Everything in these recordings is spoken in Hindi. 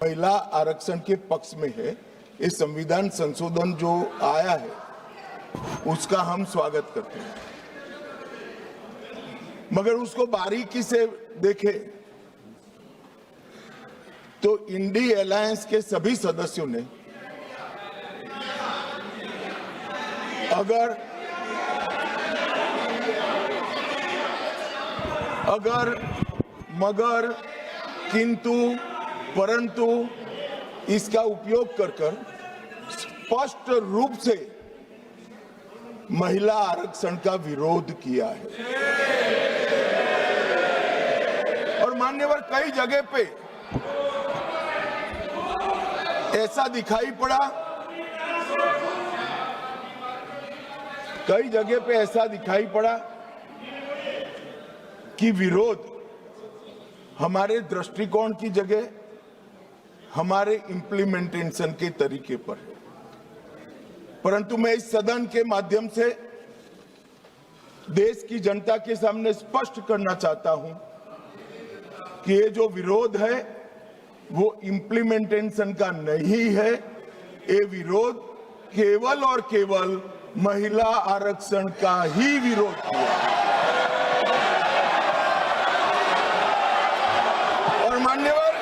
महिला आरक्षण के पक्ष में है। ये संविधान संशोधन जो आया है उसका हम स्वागत करते हैं, मगर उसको बारीकी से देखें तो इंडी अलायंस के सभी सदस्यों ने अगर मगर किंतु परंतु इसका उपयोग कर स्पष्ट रूप से महिला आरक्षण का विरोध किया है। और मान्यवर कई जगह पे ऐसा दिखाई पड़ा, कि विरोध हमारे दृष्टिकोण की जगह हमारे इंप्लीमेंटेशन के तरीके पर है। परंतु मैं इस सदन के माध्यम से देश की जनता के सामने स्पष्ट करना चाहता हूं कि ये जो विरोध है वो इंप्लीमेंटेशन का नहीं है। ये विरोध केवल और केवल महिला आरक्षण का ही विरोध किया। और मान्यवर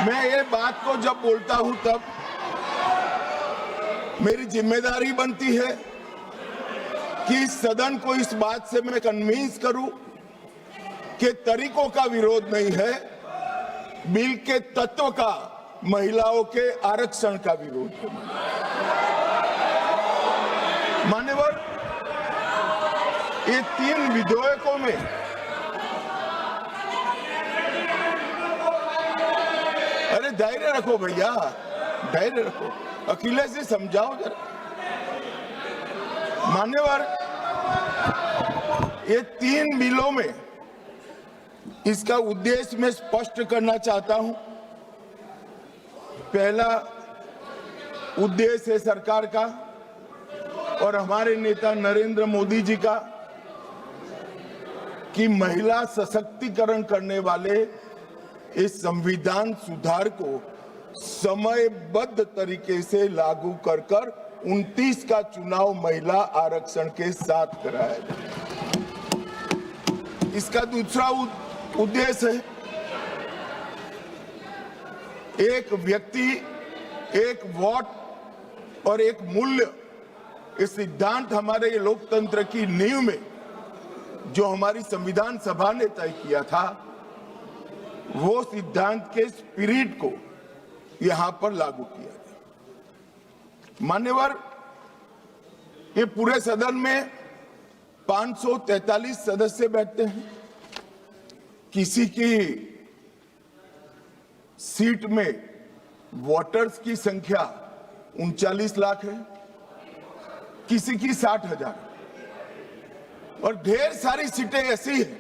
मैं ये बात को जब बोलता हूं तब मेरी जिम्मेदारी बनती है कि इस सदन को इस बात से मैं कन्विंस करूं कि तरीकों का विरोध नहीं है, बिल के तत्व का, महिलाओं के आरक्षण का विरोध है। मान्यवर, ये 3 विधेयकों में अरे धैर्य रखो भैया, धैर्य रखो, अखिलेश जी समझाओ जरा। मान्यवर, ये 3 बिलों में इसका उद्देश्य मैं स्पष्ट करना चाहता हूं। पहला उद्देश्य है सरकार का और हमारे नेता नरेंद्र मोदी जी का कि महिला सशक्तिकरण करने वाले इस संविधान सुधार को समयबद्ध तरीके से लागू कर 29 का चुनाव महिला आरक्षण के साथ कराया जाए। इसका दूसरा उद्देश्य है एक व्यक्ति एक वोट और एक मूल्य, इस सिद्धांत हमारे लोकतंत्र की नींव में जो हमारी संविधान सभा ने तय किया था, वो सिद्धांत के स्पिरिट को यहां पर लागू किया गया। मान्यवर, ये पूरे सदन में 543 सदस्य बैठते हैं। किसी की सीट में वोटर्स की संख्या 39 लाख है, किसी की 60,000, और ढेर सारी सीटें ऐसी हैं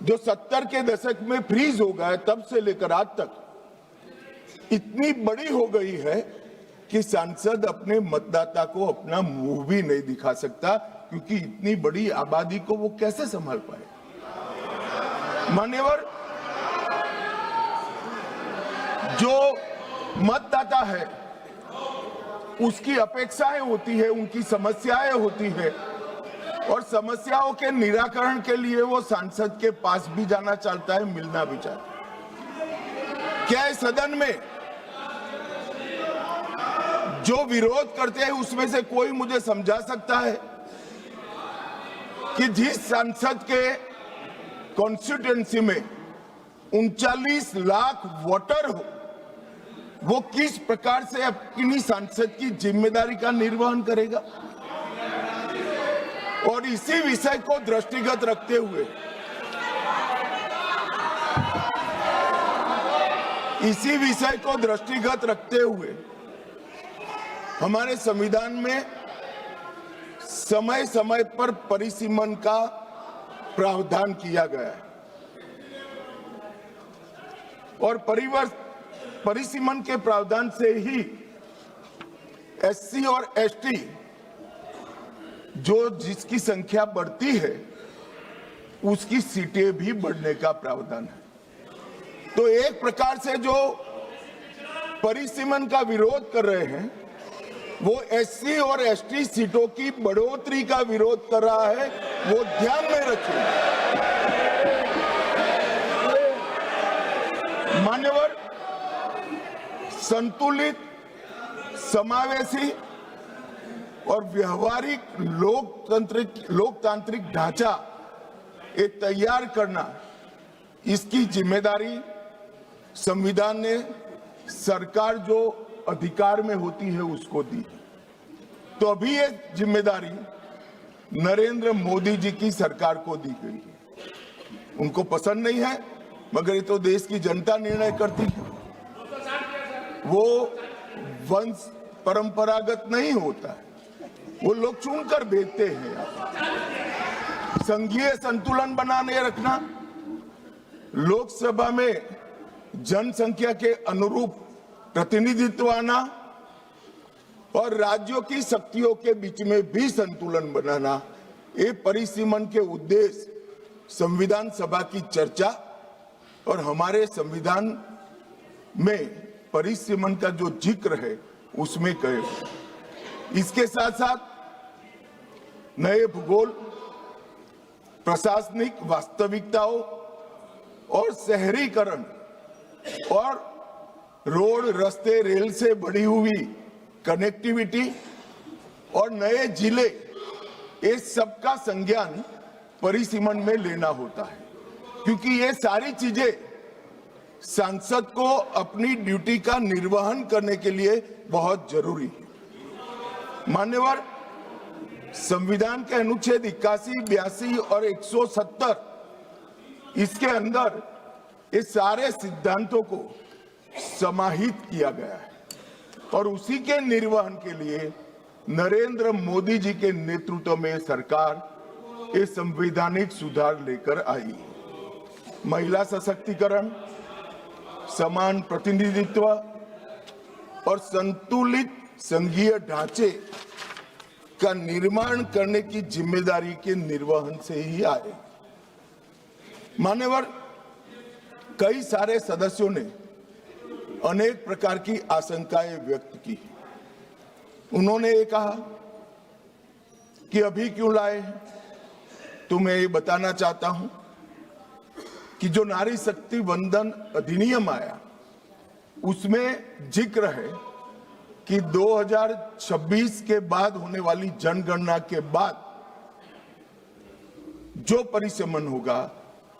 जो 70 के दशक में फ्रीज हो गए, तब से लेकर आज तक इतनी बड़ी हो गई है कि सांसद अपने मतदाता को अपना मुंह भी नहीं दिखा सकता, क्योंकि इतनी बड़ी आबादी को वो कैसे संभाल पाए। मान्यवर, जो मतदाता है उसकी अपेक्षाएं होती है, उनकी समस्याएं होती है, और समस्याओं के निराकरण के लिए वो सांसद के पास भी जाना चाहता है, मिलना भी चाहता है। क्या इस सदन में जो विरोध करते हैं उसमें से कोई मुझे समझा सकता है कि जिस सांसद के कॉन्स्टिट्यूएंसी में 39 लाख वोटर हो, वो किस प्रकार से अपनी सांसद की जिम्मेदारी का निर्वहन करेगा। और इसी विषय को दृष्टिगत रखते हुए हमारे संविधान में समय समय पर परिसीमन का प्रावधान किया गया है, और परिसीमन के प्रावधान से ही एससी और एसटी जो जिसकी संख्या बढ़ती है उसकी सीटें भी बढ़ने का प्रावधान है। तो एक प्रकार से जो परिसीमन का विरोध कर रहे हैं वो एससी और एसटी सीटों की बढ़ोतरी का विरोध कर रहा है, वो ध्यान में रखिए। मान्यवर, संतुलित, समावेशी और व्यवहारिक लोकतांत्रिक ढांचा ये तैयार करना, इसकी जिम्मेदारी संविधान ने सरकार जो अधिकार में होती है उसको दी। तो अभी ये जिम्मेदारी नरेंद्र मोदी जी की सरकार को दी गई है। उनको पसंद नहीं है, मगर ये तो देश की जनता निर्णय करती है। वो वंश परंपरागत नहीं होता है, वो लोग चुनकर भेजते हैं। संघीय संतुलन बनाने रखना, लोकसभा में जनसंख्या के अनुरूप प्रतिनिधित्व आना और राज्यों की शक्तियों के बीच में भी संतुलन बनाना, ये परिसीमन के उद्देश्य संविधान सभा की चर्चा और हमारे संविधान में परिसीमन का जो जिक्र है उसमें कहे। इसके साथ साथ नए भूगोल, प्रशासनिक वास्तविकताओं और शहरीकरण और रोड, रास्ते, रेल से बढ़ी हुई कनेक्टिविटी और नए जिले, ये सबका संज्ञान परिसीमन में लेना होता है, क्योंकि ये सारी चीजें सांसद को अपनी ड्यूटी का निर्वहन करने के लिए बहुत जरूरी है। मान्यवर, संविधान के अनुच्छेद 81, 82 और 170 इसके अंदर ये सारे सिद्धांतों को समाहित किया गया है और उसी के निर्वहन के लिए नरेंद्र मोदी जी के नेतृत्व में सरकार ये संवैधानिक सुधार लेकर आई। महिला सशक्तिकरण, समान प्रतिनिधित्व और संतुलित संघीय ढांचे का निर्माण करने की जिम्मेदारी के निर्वहन से ही आए। मान्यवर, कई सारे सदस्यों ने अनेक प्रकार की आशंकाएं व्यक्त की। उन्होंने ये कहा कि अभी क्यों लाए, तो मैं ये बताना चाहता हूं कि जो नारी शक्ति वंदन अधिनियम आया उसमें जिक्र है कि 2026 के बाद होने वाली जनगणना के बाद जो परिसीमन होगा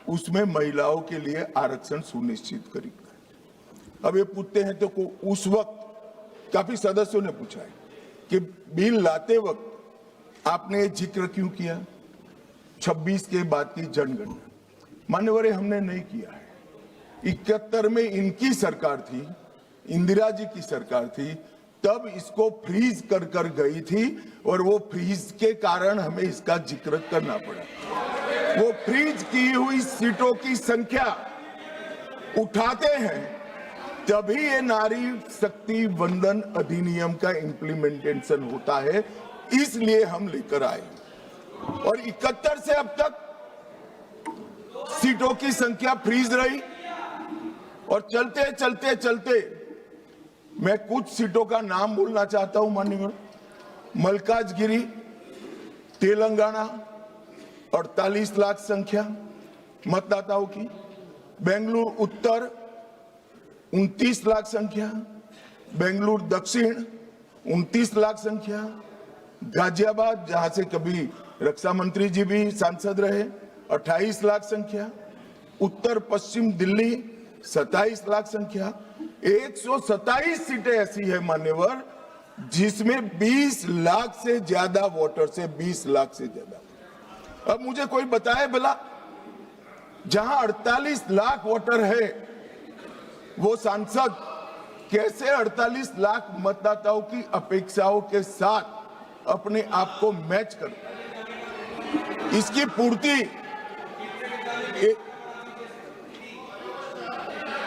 उसमें महिलाओं के लिए आरक्षण सुनिश्चित करेगा। अब ये पूछते हैं तो उस वक्त काफी सदस्यों ने पूछा है कि बिल लाते वक्त आपने जिक्र क्यों किया 26 के बाद की जनगणना। मान्यवर, हमने नहीं किया है। 71 में इनकी सरकार थी, इंदिरा जी की सरकार थी, तब इसको फ्रीज कर कर गई थी और वो फ्रीज के कारण हमें इसका जिक्र करना पड़ा। वो फ्रीज की हुई सीटों की संख्या उठाते हैं तभी ये नारी शक्ति वंदन अधिनियम का इंप्लीमेंटेशन होता है, इसलिए हम लेकर आए। और 71 से अब तक सीटों की संख्या फ्रीज रही और चलते चलते चलते मैं कुछ सीटों का नाम बोलना चाहता हूं। माननीय मलकाजगिरी, तेलंगाना 48 लाख संख्या मतदाताओं की, बेंगलुरु उत्तर 29 लाख संख्या, बेंगलुरु दक्षिण 29 लाख संख्या, गाजियाबाद जहां से कभी रक्षा मंत्री जी भी सांसद रहे 28 लाख संख्या, उत्तर पश्चिम दिल्ली 27 लाख संख्या। 127 सीटें ऐसी है मान्यवर जिसमें 20 लाख से ज्यादा वोटर से 20 लाख से ज्यादा। अब मुझे कोई बताए भला, जहां 48 लाख वोटर है वो सांसद कैसे 48 लाख मतदाताओं की अपेक्षाओं के साथ अपने आप को मैच करता है? इसकी पूर्ति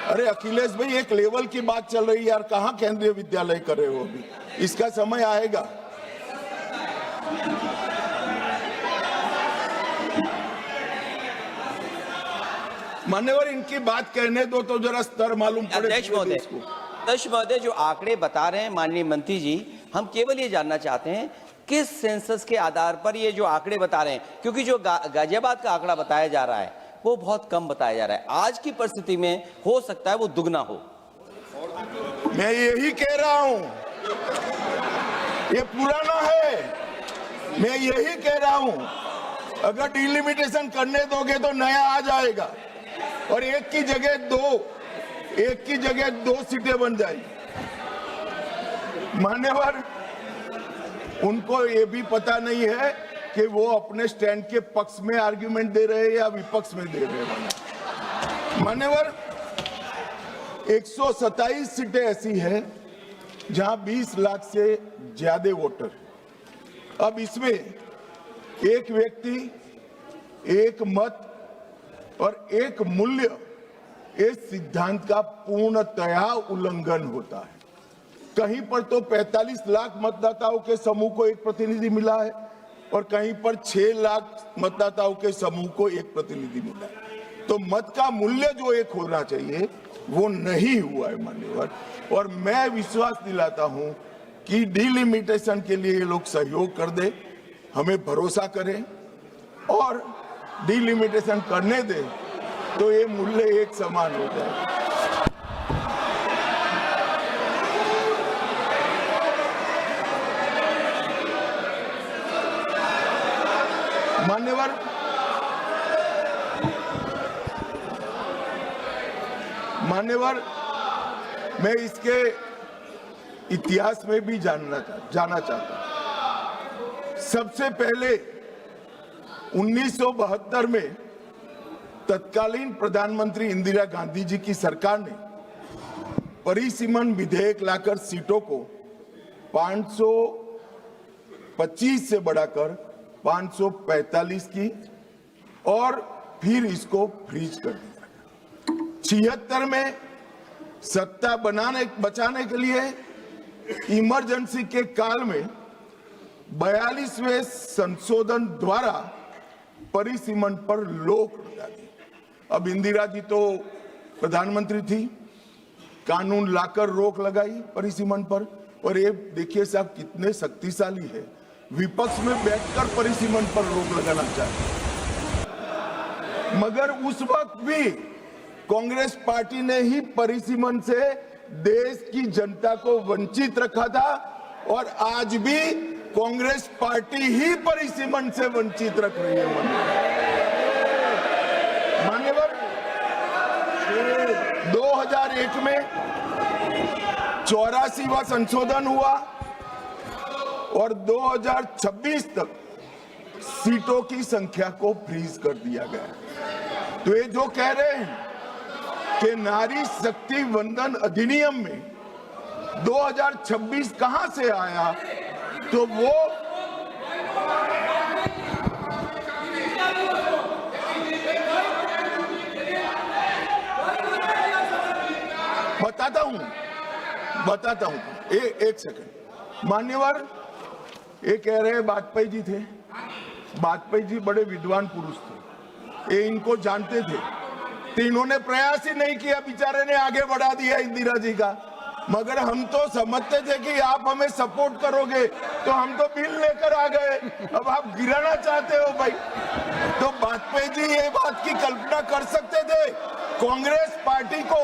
अरे अखिलेश भाई, एक लेवल की बात चल रही है यार, कहां केंद्रीय विद्यालय कर रहे हो? अभी इसका समय आएगा। मान्यवर इनकी बात कहने दो तो जरा स्तर मालूम पड़े। अध्यक्ष महोदय, जो आंकड़े बता रहे हैं माननीय मंत्री जी, हम केवल ये जानना चाहते हैं किस सेंसस के आधार पर ये जो आंकड़े बता रहे हैं, क्योंकि जो गाजियाबाद का आंकड़ा बताया जा रहा है वो बहुत कम बताया जा रहा है। आज की परिस्थिति में हो सकता है वो दुगना हो। मैं यही कह रहा हूं, ये पुराना है। मैं यही कह रहा हूं, अगर डिलिमिटेशन करने दोगे तो नया आ जाएगा और एक की जगह दो सीटें बन जाएगी। मान्यवर, उनको ये भी पता नहीं है कि वो अपने स्टैंड के पक्ष में आर्ग्यूमेंट दे रहे हैं या विपक्ष में दे रहे हैं। मान्यवर, 127 सीटें ऐसी है जहां 20 लाख से ज्यादा वोटर। अब इसमें एक व्यक्ति, एक मत और एक मूल्य, इस सिद्धांत का पूर्णतया उल्लंघन होता है। कहीं पर तो 45 लाख मतदाताओं के समूह को एक प्रतिनिधि मिला है और कहीं पर 6 लाख मतदाताओं के समूह को एक प्रतिनिधि मिला है। तो मत का मूल्य जो एक होना चाहिए वो नहीं हुआ है मान्यवर। और मैं विश्वास दिलाता हूं कि डिलिमिटेशन के लिए ये लोग सहयोग कर दे, हमें भरोसा करें और डिलिमिटेशन करने दे तो ये मूल्य एक समान हो जाए। मान्यवर, मैं इसके इतिहास में भी जाना चाहता हूं। सबसे पहले 1972 में तत्कालीन प्रधानमंत्री इंदिरा गांधी जी की सरकार ने परिसीमन विधेयक लाकर सीटों को 525 से बढ़ाकर 545 की और फिर इसको फ्रीज कर दिया। 76 में सत्ता बचाने के लिए इमरजेंसी के काल में 42वें संशोधन द्वारा परिसीमन पर रोक लगा दी। अब इंदिरा जी तो प्रधानमंत्री थी, कानून लाकर रोक लगाई परिसीमन पर। और ये देखिए साहब कितने शक्तिशाली है, विपक्ष में बैठकर परिसीमन पर रोक लगाना चाहते। मगर उस वक्त भी कांग्रेस पार्टी ने ही परिसीमन से देश की जनता को वंचित रखा था और आज भी कांग्रेस पार्टी ही परिसीमन से वंचित रख रही है। मान्यवर, 2001 में 84वां संशोधन हुआ और 2026 तक सीटों की संख्या को फ्रीज कर दिया गया। तो ये जो कह रहे हैं कि नारी शक्ति वंदन अधिनियम में 2026 कहां से आया, तो वो बताता हूं। एक सेकंड। मान्यवर, ये कह रहे हैं वाजपेयी जी थे। वाजपेयी जी बड़े विद्वान पुरुष थे, ये इनको जानते थे, तो इन्होंने प्रयास ही नहीं किया, बेचारे ने आगे बढ़ा दिया इंदिरा जी का। मगर हम तो समझते थे कि आप हमें सपोर्ट करोगे, तो हम तो बिल लेकर आ गए। अब आप गिराना चाहते हो भाई। तो वाजपेयी जी ये बात की कल्पना कर सकते थे कांग्रेस पार्टी को